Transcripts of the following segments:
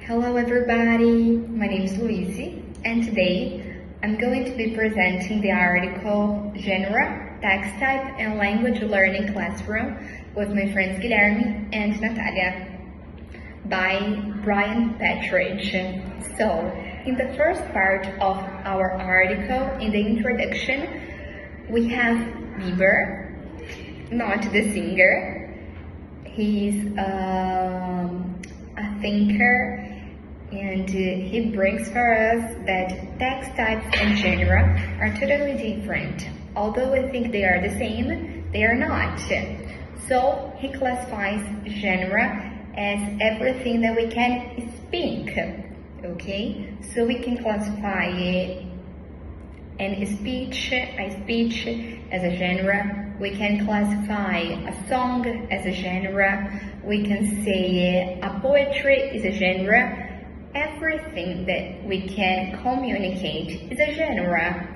Hello everybody, my name is Luisi, and today I'm going to be presenting the article Genre, Text Type and Language Learning Classroom with my friends Guilherme and Natalia by Brian Paltridge. So, in the first part of our article, in the introduction, we have Bieber, not the singer. He's a thinker, and he brings for us that text types and genre are totally different. Although we think they are the same, they are not. So he classifies genre as everything that we can speak, okay? So we can classify a speech as a genre. We can classify a song as a genre. We can say a poetry is a genre. Everything that we can communicate is a genre.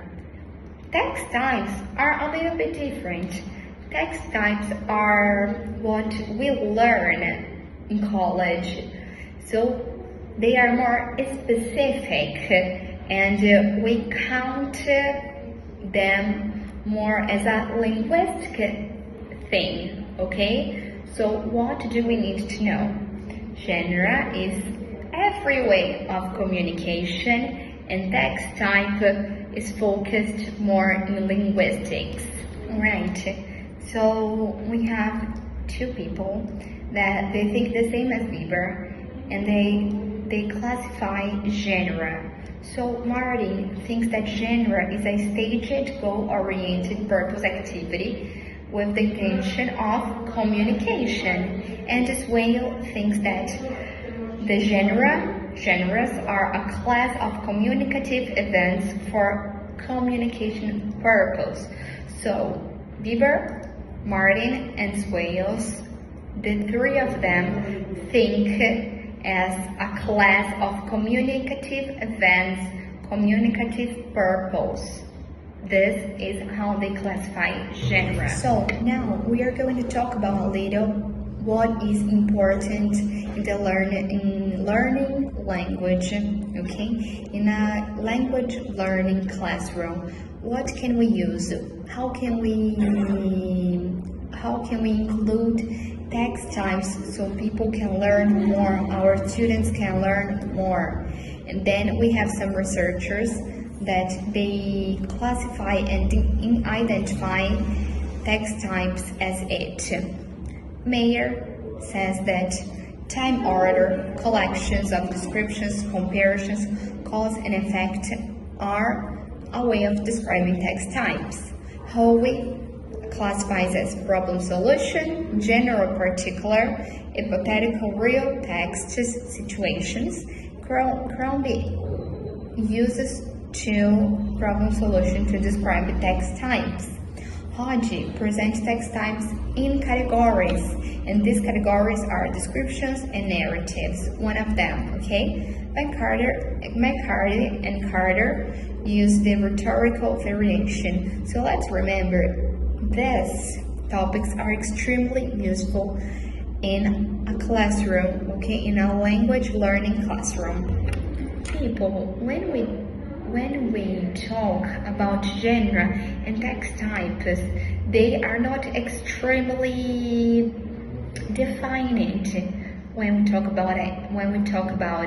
Text types are a little bit different. Text types are what we learn in college. So they are more specific, and we count them more as a linguistic thing, okay? So what do we need to know? Genre is every way of communication, and text type is focused more in linguistics, right? So we have two people that they think the same as Bieber, and they classify genre. So Martin thinks that genre is a staged, goal-oriented purpose activity with the intention of communication, and Swale thinks that the genres are a class of communicative events for communication purpose. So Bieber, Martin, and Swales, the three of them think as a class of communicative events, communicative purpose. This is how they classify genre. So now we are going to talk about a little what is important in the learning language, okay? In a language learning classroom, what can we use? How can we include text types so people can learn more, our students can learn more? And then we have some researchers that they classify and identify text types as it. Mayer says that time order, collections of descriptions, comparisons, cause and effect are a way of describing text types. Howe classifies as problem solution, general particular, hypothetical real text situations. Crombie uses two problem solution to describe text types. Hodge presents text types in categories, and these categories are descriptions and narratives, one of them, okay? McCarty and Carter use the rhetorical variation. So let's remember, these topics are extremely useful in a classroom, okay? In a language learning classroom. People, when we talk about genre and text types, they are not extremely defined when we talk about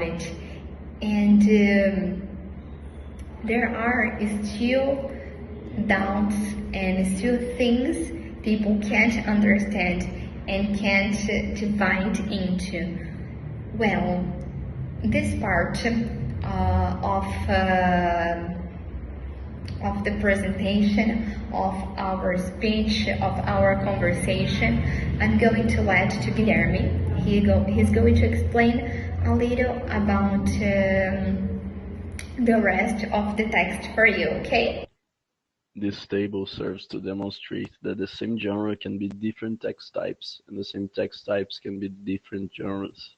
it. And there are still doubts and still things people can't understand and can't divide into. Well, this part of the presentation, of our speech, of our conversation, I'm going to let to Guilherme. He's going to explain a little about the rest of the text for you, okay? This table serves to demonstrate that the same genre can be different text types, and the same text types can be different genres.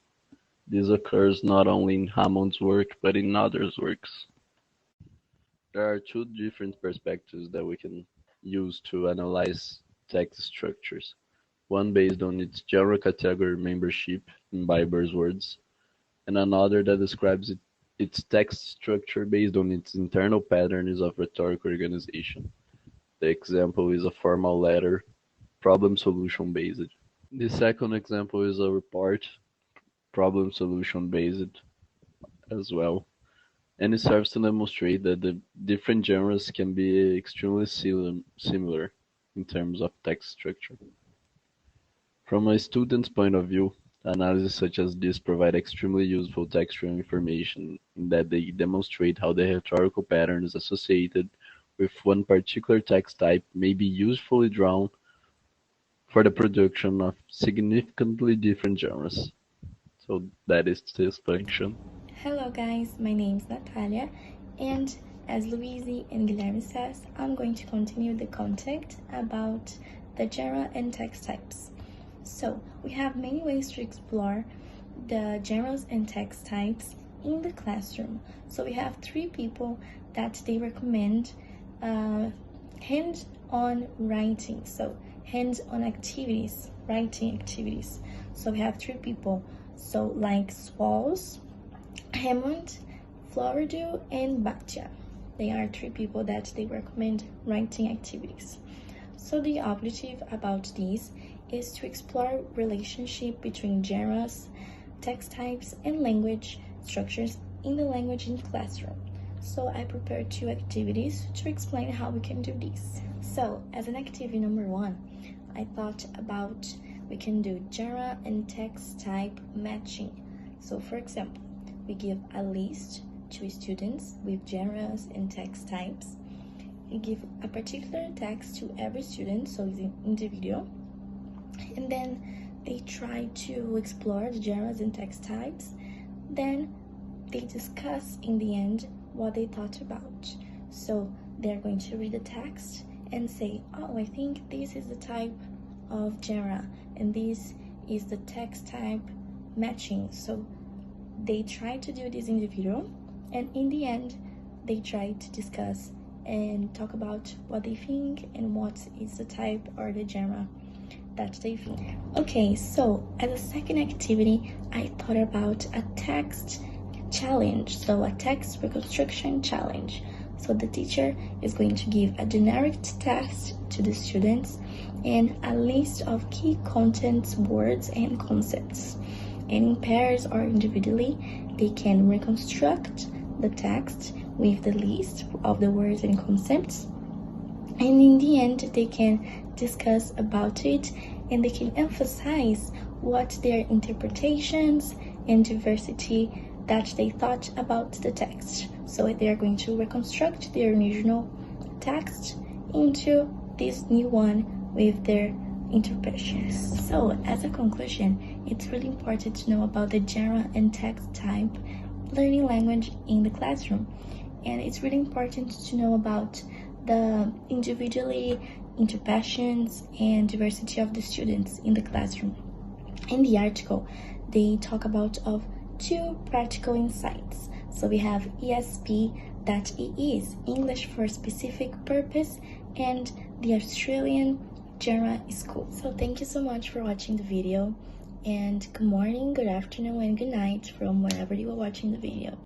This occurs not only in Hammond's work, but in others' works. There are two different perspectives that we can use to analyze text structures. One based on its genre category membership, in Bieber's words, and another that describes its text structure based on its internal patterns of rhetoric organization. The example is a formal letter, problem solution based. The second example is a report, problem solution based as well, and it serves to demonstrate that the different genres can be extremely similar in terms of text structure. From a student's point of view, analyses such as this provide extremely useful textual information in that they demonstrate how the rhetorical patterns associated with one particular text type may be usefully drawn for the production of significantly different genres. So that is this function. Hello guys, my name is Natalia, and as Luisi and Guilherme says, I'm going to continue the content about the genre and text types. So we have many ways to explore the genres and text types in the classroom. So we have 3 people that they recommend hands-on writing, so hands-on activities, writing activities. So we have 3 people, so like Swallows, Hammond, Florido, and Batya. They are 3 people that they recommend writing activities. So the objective about these is to explore relationship between genres, text types, and language structures in the language in classroom. So I prepared 2 activities to explain how we can do this. So as an activity number 1, I thought about we can do genre and text type matching. So for example, we give a list to students with genres and text types. We give a particular text to every student, so it's individual, and then they try to explore the genres and text types. Then they discuss in the end what they thought about. So they're going to read the text and say, oh, I think this is the type of genre and this is the text type matching. So they try to do this individual, and in the end they try to discuss and talk about what they think and what is the type or the genre that they think. Okay, so as a second activity, I thought about a text challenge, so a text reconstruction challenge. So the teacher is going to give a generic text to the students and a list of key contents, words, and concepts. And in pairs or individually, they can reconstruct the text with the list of the words and concepts. And in the end, they can discuss about it and they can emphasize what their interpretations and diversity that they thought about the text. So they are going to reconstruct their original text into this new one with their interpretations. So as a conclusion, it's really important to know about the genre and text type learning language in the classroom. And it's really important to know about the individuality, interpretations, and diversity of the students in the classroom. In the article, they talk about of 2 practical insights. So we have ESP, that it is English for specific purpose, and the Australian genre school. So thank you so much for watching the video, and good morning, good afternoon, and good night from wherever you are watching the video.